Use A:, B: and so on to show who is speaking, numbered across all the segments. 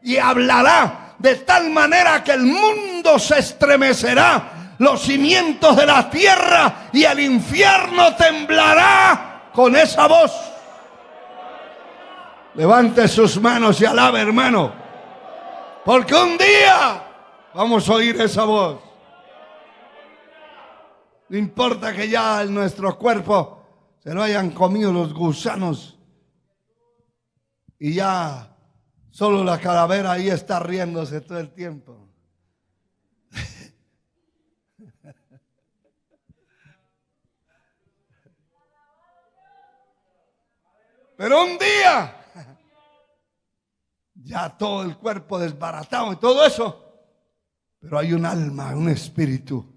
A: y hablará de tal manera que el mundo se estremecerá, los cimientos de la tierra y el infierno temblará con esa voz. Levante sus manos y alabe, hermano, porque un día vamos a oír esa voz. No importa que ya en nuestro cuerpo se lo hayan comido los gusanos y ya solo la calavera ahí está riéndose todo el tiempo. Pero un día, ya todo el cuerpo desbaratado y todo eso, pero hay un alma, un espíritu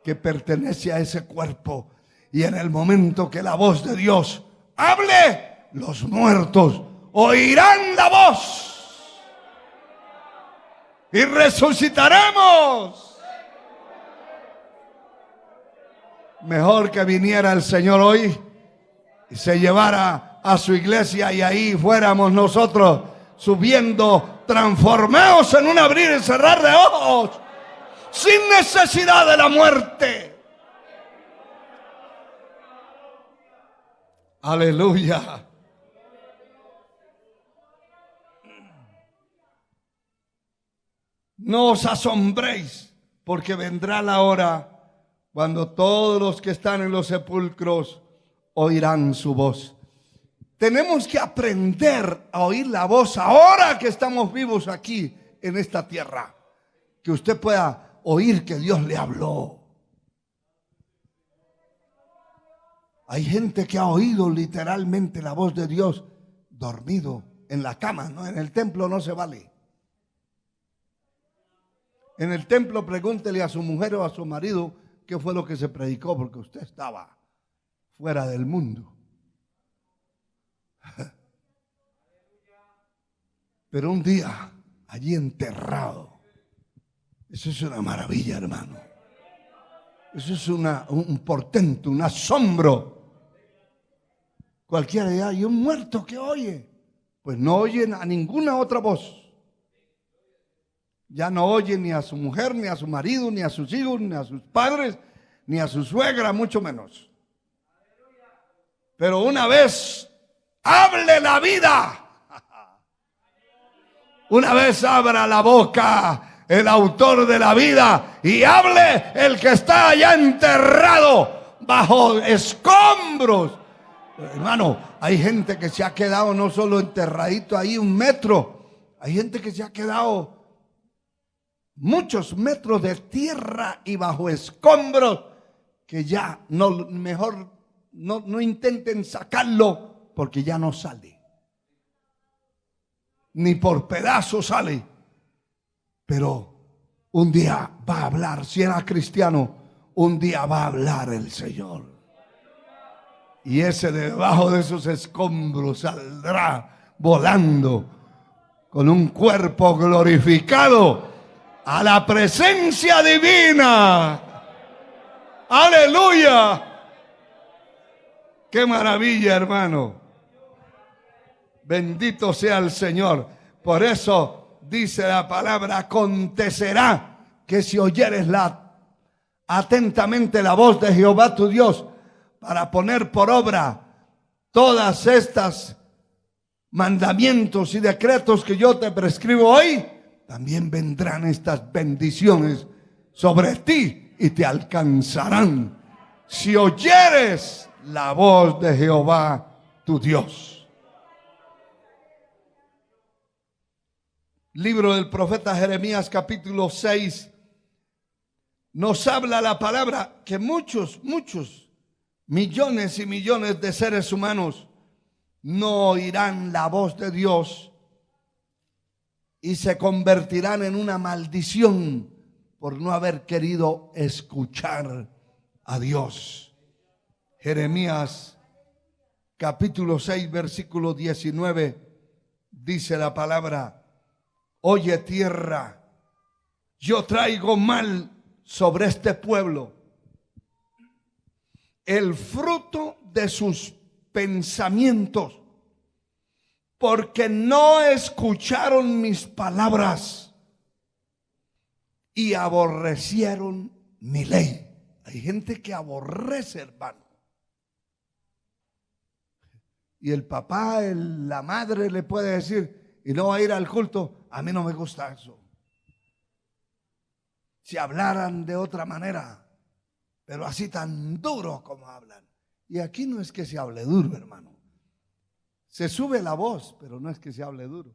A: que pertenece a ese cuerpo. Y en el momento que la voz de Dios hable, los muertos oirán la voz y resucitaremos. Mejor que viniera el Señor hoy y se llevara a su iglesia y ahí fuéramos nosotros subiendo, transformados en un abrir y cerrar de ojos, sin necesidad de la muerte. Aleluya. No os asombréis, porque vendrá la hora cuando todos los que están en los sepulcros oirán su voz. Tenemos que aprender a oír la voz ahora que estamos vivos aquí en esta tierra. Que usted pueda oír que Dios le habló. Hay gente que ha oído literalmente la voz de Dios dormido en la cama, ¿no? En el templo no se vale. En el templo pregúntele a su mujer o a su marido qué fue lo que se predicó, porque usted estaba fuera del mundo. Pero un día allí enterrado, eso es una maravilla, hermano. Eso es un portento, un asombro. Cualquiera dirá, ¿y un muerto qué oye? Pues no oyen a ninguna otra voz. Ya no oye ni a su mujer, ni a su marido, ni a sus hijos, ni a sus padres, ni a su suegra, mucho menos. Pero una vez hable la vida, una vez abra la boca el autor de la vida y hable el que está allá enterrado bajo escombros. Hermano, hay gente que se ha quedado no solo enterradito ahí 1 metro, hay gente que se ha quedado muchos metros de tierra y bajo escombros que ya mejor no intenten sacarlo porque ya no sale. Ni por pedazos sale. Pero un día va a hablar, si era cristiano, un día va a hablar el Señor. Y ese debajo de esos escombros saldrá volando con un cuerpo glorificado a la presencia divina. Aleluya. Qué maravilla, hermano. Bendito sea el Señor. Por eso dice la palabra, acontecerá que si oyeres atentamente la voz de Jehová tu Dios para poner por obra todas estas mandamientos y decretos que yo te prescribo hoy, también vendrán estas bendiciones sobre ti y te alcanzarán si oyeres la voz de Jehová tu Dios. Libro del profeta Jeremías, capítulo 6, nos habla la palabra que muchos, millones y millones de seres humanos no oirán la voz de Dios y se convertirán en una maldición por no haber querido escuchar a Dios. Jeremías capítulo 6 versículo 19 dice la palabra: oye tierra, yo traigo mal sobre este pueblo, el fruto de sus pensamientos porque no escucharon mis palabras y aborrecieron mi ley. Hay gente que aborrece, hermano. Y el papá, la madre le puede decir, y no va a ir al culto, a mí no me gusta eso. Si hablaran de otra manera, pero así tan duro como hablan. Y aquí no es que se hable duro, hermano. Se sube la voz, pero no es que se hable duro.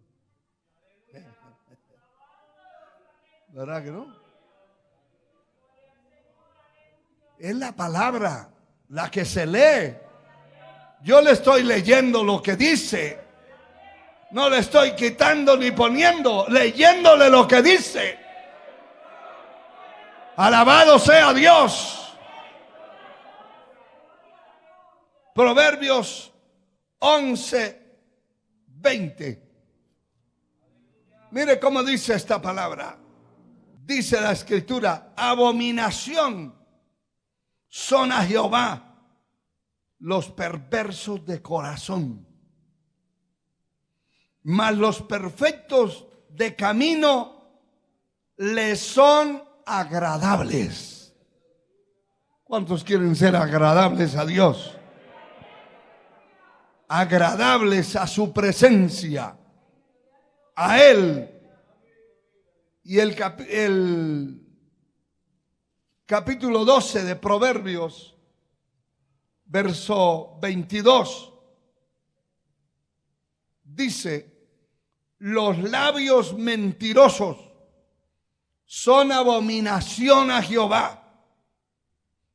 A: ¿Verdad que no? Es la palabra, la que se lee. Yo le estoy leyendo lo que dice. No le estoy quitando ni poniendo, leyéndole lo que dice. Alabado sea Dios. Proverbios 11:20. Mire cómo dice esta palabra. Dice la escritura: abominación son a Jehová los perversos de corazón, mas los perfectos de camino les son agradables. ¿Cuántos quieren ser agradables a Dios? Agradables a su presencia, a Él. Y el capítulo 12 de Proverbios, verso 22, dice: los labios mentirosos son abominación a Jehová,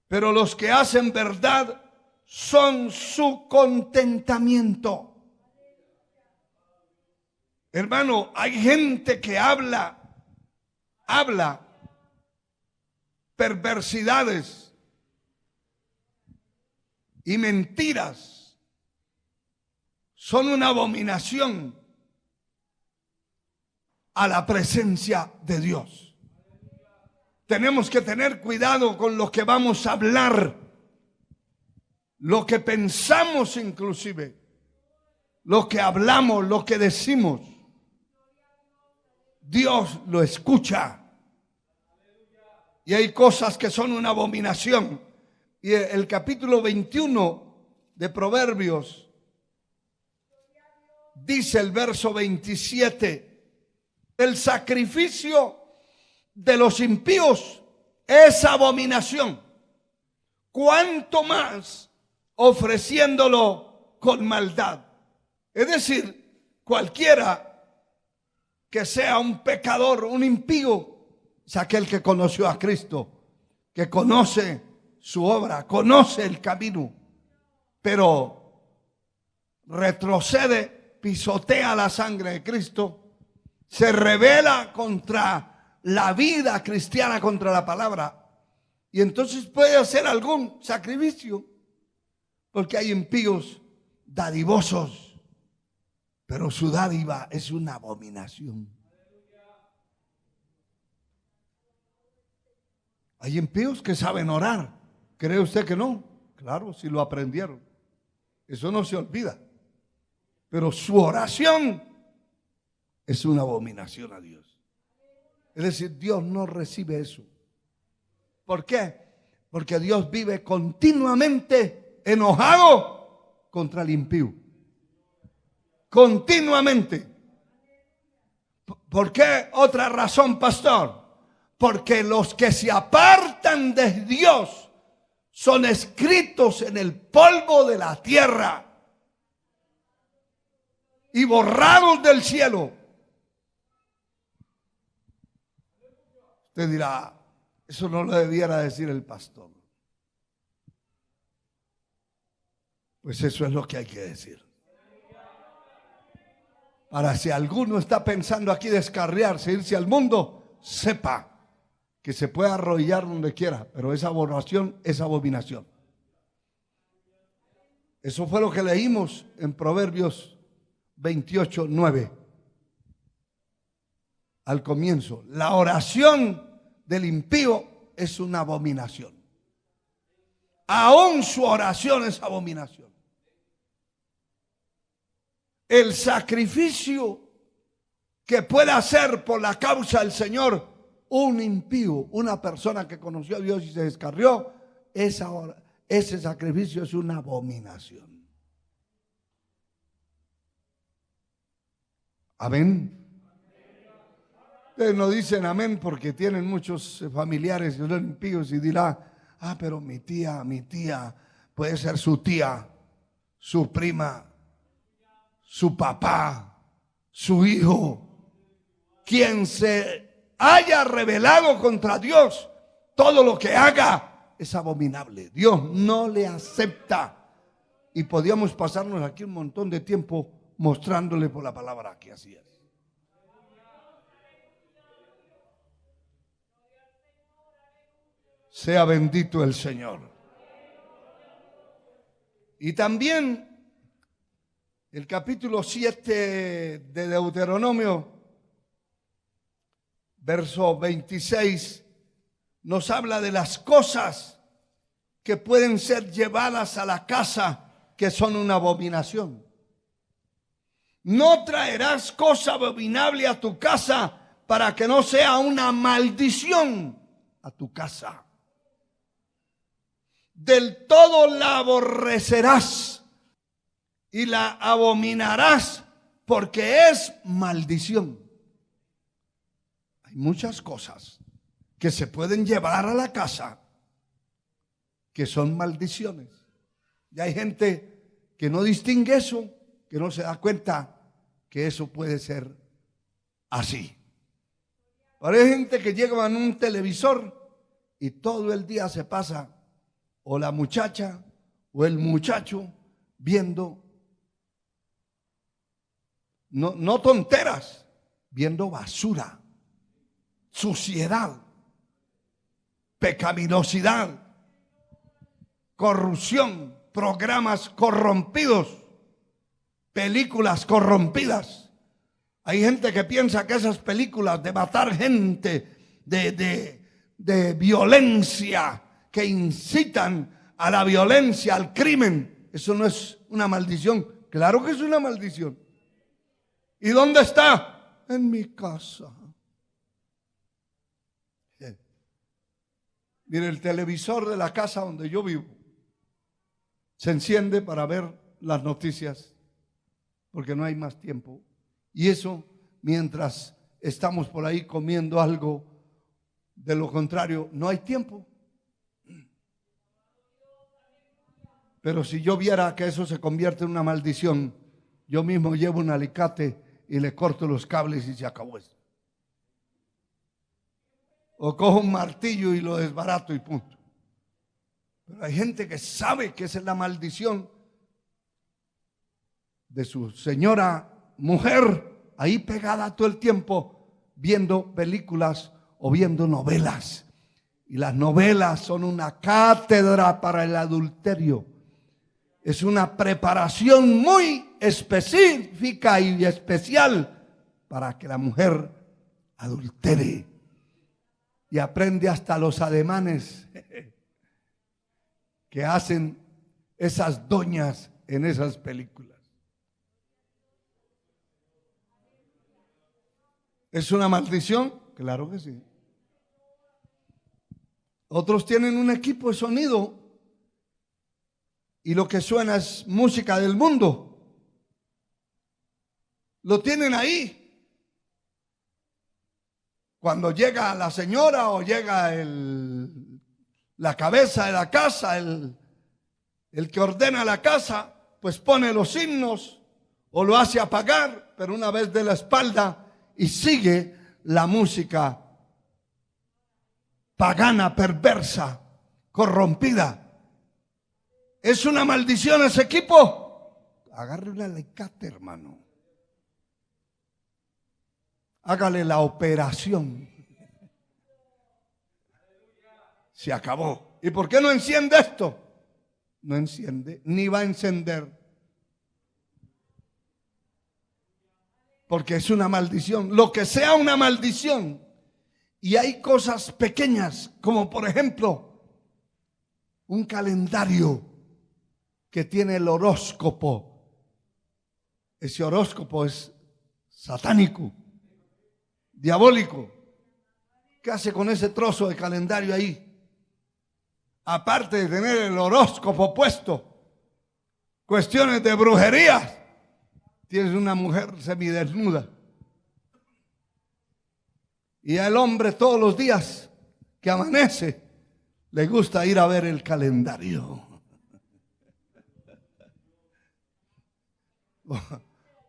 A: pero los que hacen verdad son su contentamiento. Hermano, hay gente que habla perversidades y mentiras. Son una abominación a la presencia de Dios. Tenemos que tener cuidado con lo que vamos a hablar, lo que pensamos inclusive, lo que hablamos, lo que decimos. Dios lo escucha. Y hay cosas que son una abominación. Y el capítulo 21 de Proverbios dice el verso 27: el sacrificio de los impíos es abominación, cuanto más ofreciéndolo con maldad. Es decir, cualquiera que sea un pecador, un impío, es aquel que conoció a Cristo, que conoce su obra, conoce el camino, pero retrocede, pisotea la sangre de Cristo, se rebela contra la vida cristiana, contra la palabra, y entonces puede hacer algún sacrificio, porque hay impíos dadivosos, pero su dádiva es una abominación. Hay impíos que saben orar. ¿Cree usted que no? Claro, si lo aprendieron. Eso no se olvida. Pero su oración es una abominación a Dios. Es decir, Dios no recibe eso. ¿Por qué? Porque Dios vive continuamente enojado contra el impío. Continuamente. ¿Por qué? Otra razón, pastor. Porque los que se apartan de Dios son escritos en el polvo de la tierra y borrados del cielo. Usted dirá, eso no lo debiera decir el pastor. Pues eso es lo que hay que decir. Para si alguno está pensando aquí descarriarse, irse al mundo, sepa que se puede arrodillar donde quiera, pero esa abominación es abominación. Eso fue lo que leímos en Proverbios 28:9. Al comienzo, la oración del impío es una abominación. Aún su oración es abominación. el sacrificio que puede hacer por la causa del Señor un impío, una persona que conoció a Dios y se descarrió, ese sacrificio es una abominación. Amén. Ustedes no dicen amén porque tienen muchos familiares que son impíos y dirá, pero mi tía, puede ser su tía, su prima, su papá, su hijo, quien se haya rebelado contra Dios, todo lo que haga es abominable. Dios no le acepta. Y podíamos pasarnos aquí un montón de tiempo mostrándole por la palabra que así es. Sea bendito el Señor. Y también el capítulo 7 de Deuteronomio, verso 26, nos habla de las cosas que pueden ser llevadas a la casa que son una abominación. No traerás cosa abominable a tu casa para que no sea una maldición a tu casa. Del todo la aborrecerás y la abominarás porque es maldición. Hay muchas cosas que se pueden llevar a la casa que son maldiciones. Y hay gente que no distingue eso, que no se da cuenta que eso puede ser así. Pero hay gente que llega en un televisor y todo el día se pasa, o la muchacha o el muchacho, viendo, no tonteras, viendo basura, suciedad, pecaminosidad, corrupción, programas corrompidos, películas corrompidas. Hay gente que piensa que esas películas de matar gente, de violencia, que incitan a la violencia, al crimen, eso no es una maldición. Claro que es una maldición. ¿Y dónde está? En mi casa. Mire, el televisor de la casa donde yo vivo se enciende para ver las noticias porque no hay más tiempo. Y eso mientras estamos por ahí comiendo algo. De lo contrario, no hay tiempo. Pero si yo viera que eso se convierte en una maldición, yo mismo llevo un alicate y le corto los cables y se acabó eso. O cojo un martillo y lo desbarato y punto. Pero hay gente que sabe que esa es la maldición de su señora mujer ahí pegada todo el tiempo viendo películas o viendo novelas. Y las novelas son una cátedra para el adulterio. Es una preparación muy específica y especial para que la mujer adultere. Y aprende hasta los ademanes que hacen esas doñas en esas películas. ¿Es una maldición? Claro que sí. Otros tienen un equipo de sonido y lo que suena es música del mundo. Lo tienen ahí. Cuando llega la señora o llega la cabeza de la casa, el que ordena la casa, pues pone los himnos o lo hace apagar, pero una vez de la espalda y sigue la música pagana, perversa, corrompida. ¿Es una maldición ese equipo? Agarre un alicate, hermano. Hágale la operación. Se acabó. ¿Y por qué no enciende esto? No enciende, ni va a encender. Porque es una maldición. Lo que sea una maldición. Y hay cosas pequeñas, como por ejemplo, un calendario que tiene el horóscopo ese horóscopo es satánico, diabólico. ¿Qué hace con ese trozo de calendario ahí? Aparte de tener el horóscopo puesto, cuestiones de brujería, tienes una mujer semidesnuda. Y al hombre todos los días que amanece le gusta ir a ver el calendario.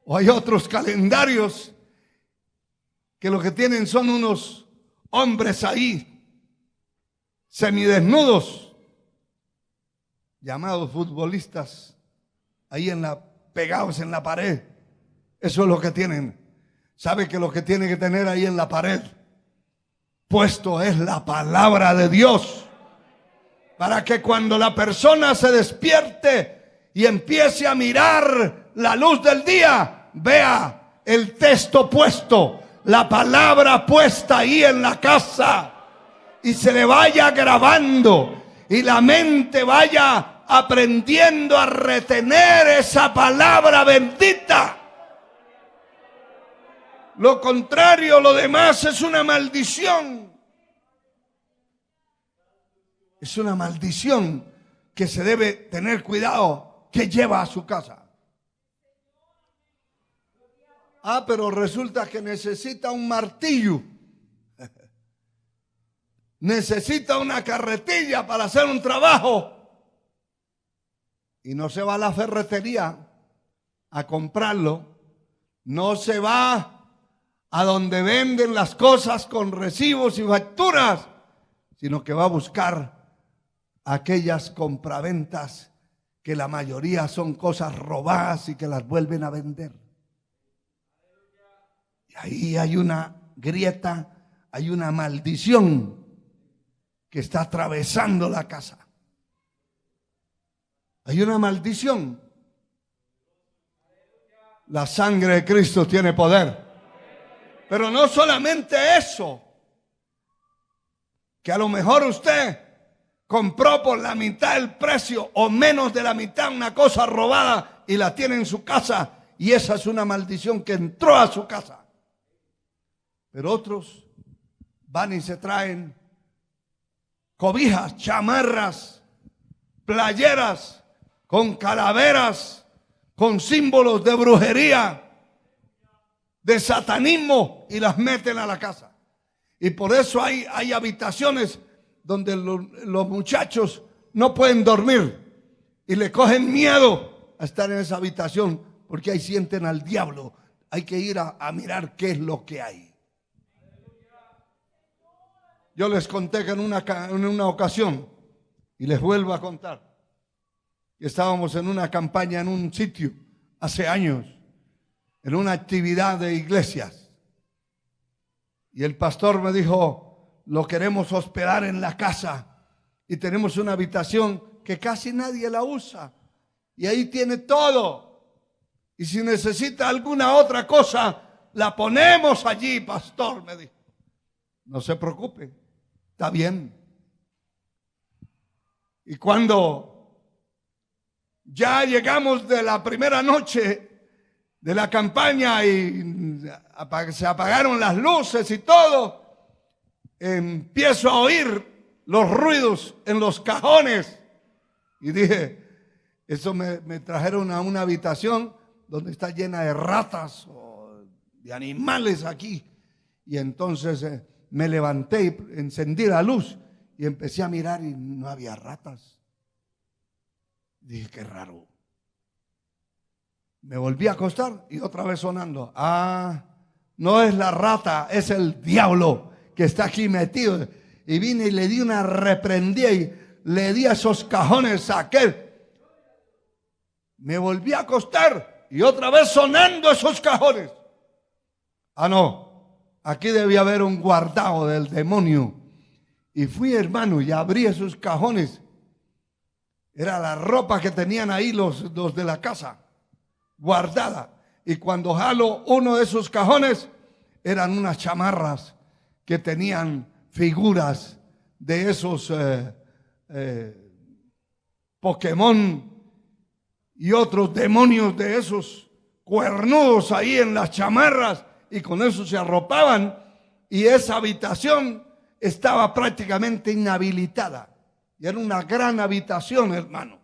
A: O hay otros calendarios que lo que tienen son unos hombres ahí, semidesnudos, llamados futbolistas, ahí pegados en la pared. Eso es lo que tienen. ¿Sabe que lo que tiene que tener ahí en la pared puesto es la palabra de Dios? Para que cuando la persona se despierte y empiece a mirar la luz del día, vea el texto puesto, la palabra puesta ahí en la casa, y se le vaya grabando y la mente vaya aprendiendo a retener esa palabra bendita. Lo contrario, lo demás es una maldición. Es una maldición que se debe tener cuidado que lleva a su casa. Pero resulta que necesita un martillo. Necesita una carretilla para hacer un trabajo. Y no se va a la ferretería a comprarlo. No se va a donde venden las cosas con recibos y facturas, sino que va a buscar aquellas compraventas que la mayoría son cosas robadas y que las vuelven a vender. Y ahí hay una grieta, hay una maldición que está atravesando la casa. Hay una maldición. La sangre de Cristo tiene poder. Pero no solamente eso, que a lo mejor usted compró por la mitad del precio o menos de la mitad una cosa robada y la tiene en su casa, y esa es una maldición que entró a su casa. Pero otros van y se traen cobijas, chamarras, playeras con calaveras, con símbolos de brujería, de satanismo, y las meten a la casa. Y por eso hay habitaciones donde los muchachos no pueden dormir y le cogen miedo a estar en esa habitación porque ahí sienten al diablo. Hay que ir a mirar qué es lo que hay. Yo les conté que en una ocasión, y les vuelvo a contar, estábamos en una campaña en un sitio hace años, en una actividad de iglesias, y el pastor me dijo: lo queremos hospedar en la casa y tenemos una habitación que casi nadie la usa y ahí tiene todo, y si necesita alguna otra cosa la ponemos allí, pastor, me dijo. No se preocupe, está bien. Y cuando ya llegamos de la primera noche de la campaña y se apagaron las luces y todo, empiezo a oír los ruidos en los cajones y dije: eso me trajeron a una habitación donde está llena de ratas o de animales aquí. Y entonces me levanté y encendí la luz y empecé a mirar y no había ratas. Dije: qué raro. Me volví a acostar y otra vez sonando. No es la rata, es el diablo que está aquí metido. Y vine y le di una reprendida y le di a esos cajones, saqué. Me volví a acostar y otra vez sonando esos cajones. No, aquí debía haber un guardado del demonio. Y fui, hermano, y abrí esos cajones. Era la ropa que tenían ahí los de la casa, guardada. Y cuando jalo uno de esos cajones, eran unas chamarras que tenían figuras de esos Pokémon y otros demonios de esos cuernudos ahí en las chamarras y con eso se arropaban, y esa habitación estaba prácticamente inhabilitada. Y era una gran habitación, hermano,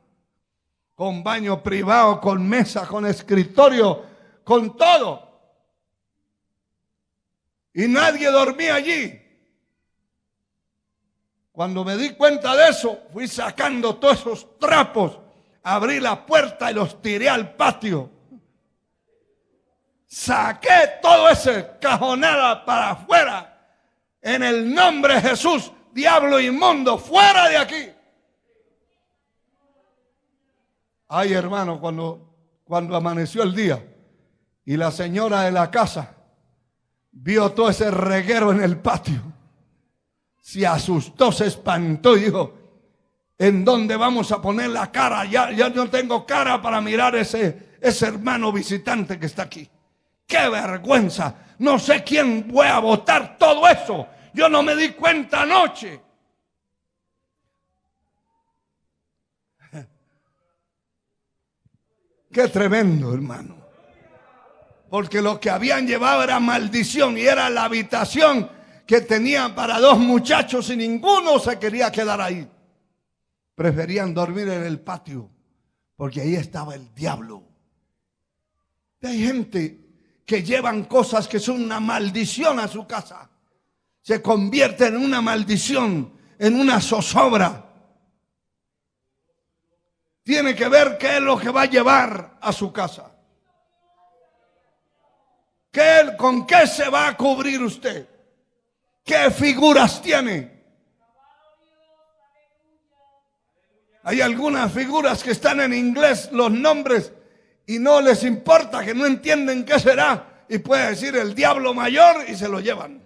A: con baño privado, con mesa, con escritorio, con todo. Y nadie dormía allí. Cuando me di cuenta de eso, fui sacando todos esos trapos, abrí la puerta y los tiré al patio. Saqué todo ese cajonada para afuera. En el nombre de Jesús, diablo inmundo, fuera de aquí. Ay, hermano, cuando amaneció el día y la señora de la casa vio todo ese reguero en el patio, se asustó, se espantó y dijo: ¿en dónde vamos a poner la cara? Ya no tengo cara para mirar ese hermano visitante que está aquí. ¡Qué vergüenza! No sé quién voy a botar todo eso. Yo no me di cuenta anoche. Qué tremendo, hermano. Porque lo que habían llevado era maldición y era la habitación que tenían para 2 muchachos y ninguno se quería quedar ahí. Preferían dormir en el patio porque ahí estaba el diablo. Y hay gente que llevan cosas que son una maldición a su casa. Se convierten en una maldición, en una zozobra. Tiene que ver qué es lo que va a llevar a su casa. ¿Con qué se va a cubrir usted? ¿Qué figuras tiene? Hay algunas figuras que están en inglés, los nombres, y no les importa, que no entienden qué será. Y puede decir el diablo mayor y se lo llevan.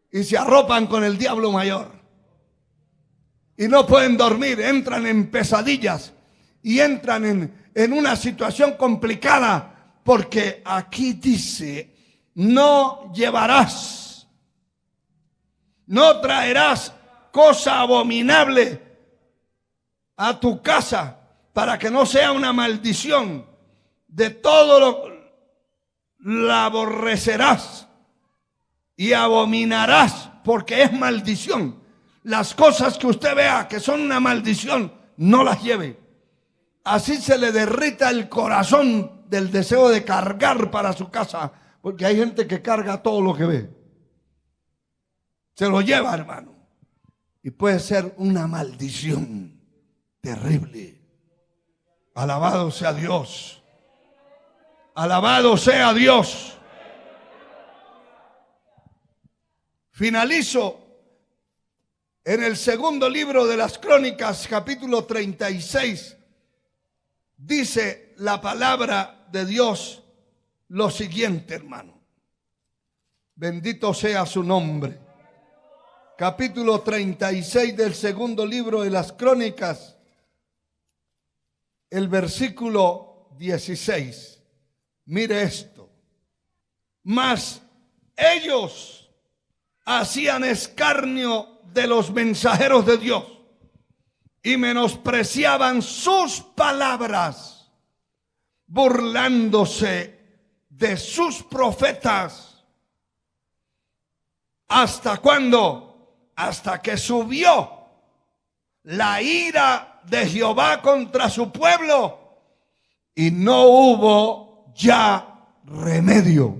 A: Y se arropan con el diablo mayor. Y no pueden dormir, entran en pesadillas y entran en una situación complicada. Porque aquí dice: no llevarás, no traerás cosa abominable a tu casa, para que no sea una maldición. De todo la aborrecerás y abominarás, porque es maldición. Las cosas que usted vea que son una maldición, no las lleve. Así se le derrita el corazón del deseo de cargar para su casa, porque hay gente que carga todo lo que ve. Se lo lleva, hermano, y puede ser una maldición terrible. Alabado sea Dios. Alabado sea Dios. Finalizo en el segundo libro de las Crónicas, capítulo 36. Dice la palabra de Dios lo siguiente, hermano. Bendito sea su nombre. Capítulo 36 del segundo libro de las Crónicas, el versículo 16. Mire esto. Mas ellos hacían escarnio de los mensajeros de Dios y menospreciaban sus palabras, burlándose de sus profetas. ¿Hasta cuándo? Hasta que subió la ira de Jehová contra su pueblo y no hubo ya remedio.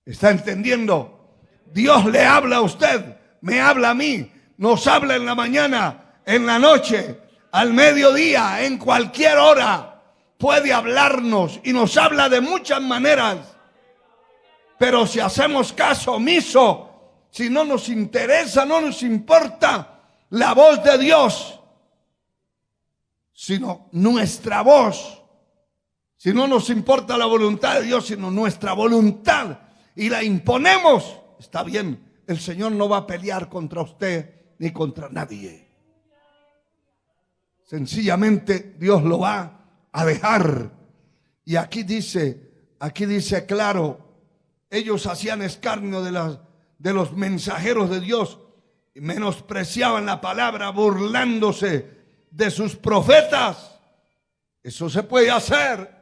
A: ¿Está entendiendo? Dios le habla a usted, me habla a mí, nos habla en la mañana, en la noche, al mediodía, en cualquier hora. Puede hablarnos y nos habla de muchas maneras. Pero si hacemos caso omiso, si no nos interesa, no nos importa la voz de Dios, sino nuestra voz, si no nos importa la voluntad de Dios, sino nuestra voluntad, y la imponemos, está bien, el Señor no va a pelear contra usted ni contra nadie. Sencillamente Dios lo va a dejar. Y aquí dice claro, ellos hacían escarnio de los mensajeros de Dios y menospreciaban la palabra, burlándose de sus profetas. Eso se puede hacer.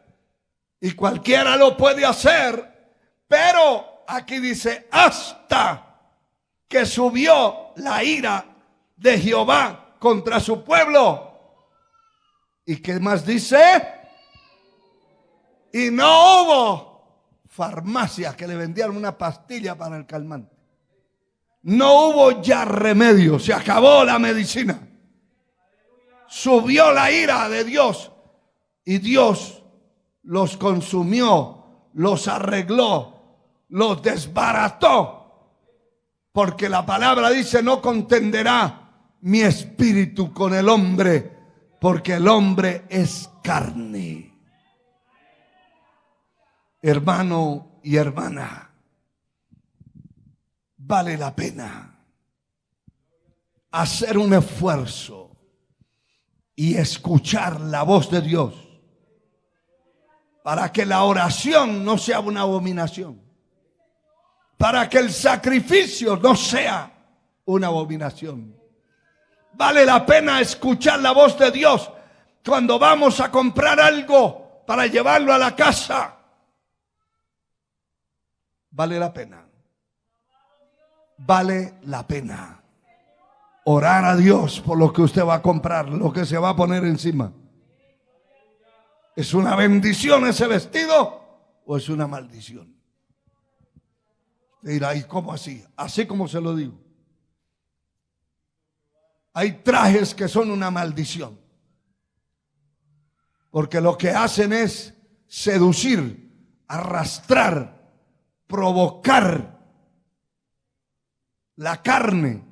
A: Y cualquiera lo puede hacer, pero aquí dice hasta que subió la ira de Jehová contra su pueblo. ¿Y qué más dice? Y no hubo farmacia que le vendieran una pastilla para el calmante. No hubo ya remedio, se acabó la medicina. Subió la ira de Dios y Dios los consumió, los arregló, los desbarató. Porque la palabra dice: no contenderá mi espíritu con el hombre, porque el hombre es carne. Hermano y hermana, vale la pena hacer un esfuerzo y escuchar la voz de Dios para que la oración no sea una abominación, para que el sacrificio no sea una abominación. Vale la pena escuchar la voz de Dios cuando vamos a comprar algo para llevarlo a la casa. Vale la pena. Vale la pena orar a Dios por lo que usted va a comprar, lo que se va a poner encima. ¿Es una bendición ese vestido o es una maldición? Dirá, ¿y cómo así? Así como se lo digo. Hay trajes que son una maldición, porque lo que hacen es seducir, arrastrar, provocar la carne.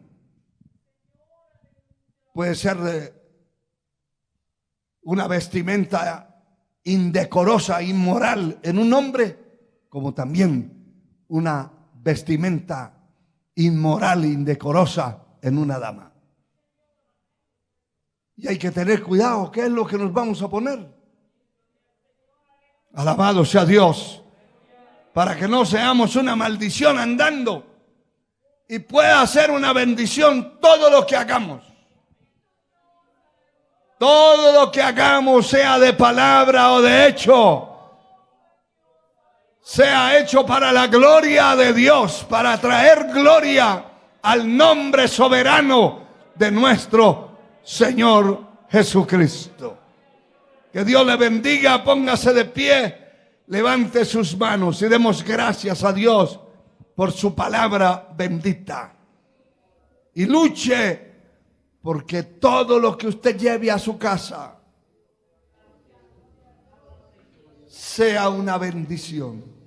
A: Puede ser una vestimenta indecorosa, inmoral en un hombre, como también una vestimenta inmoral, indecorosa en una dama. Y hay que tener cuidado, ¿qué es lo que nos vamos a poner? Alabado sea Dios, para que no seamos una maldición andando y pueda ser una bendición todo lo que hagamos. Todo lo que hagamos, sea de palabra o de hecho, sea hecho para la gloria de Dios, para traer gloria al nombre soberano de nuestro Señor Jesucristo. Que Dios le bendiga, póngase de pie, levante sus manos y demos gracias a Dios por su palabra bendita. Y luche porque todo lo que usted lleve a su casa sea una bendición.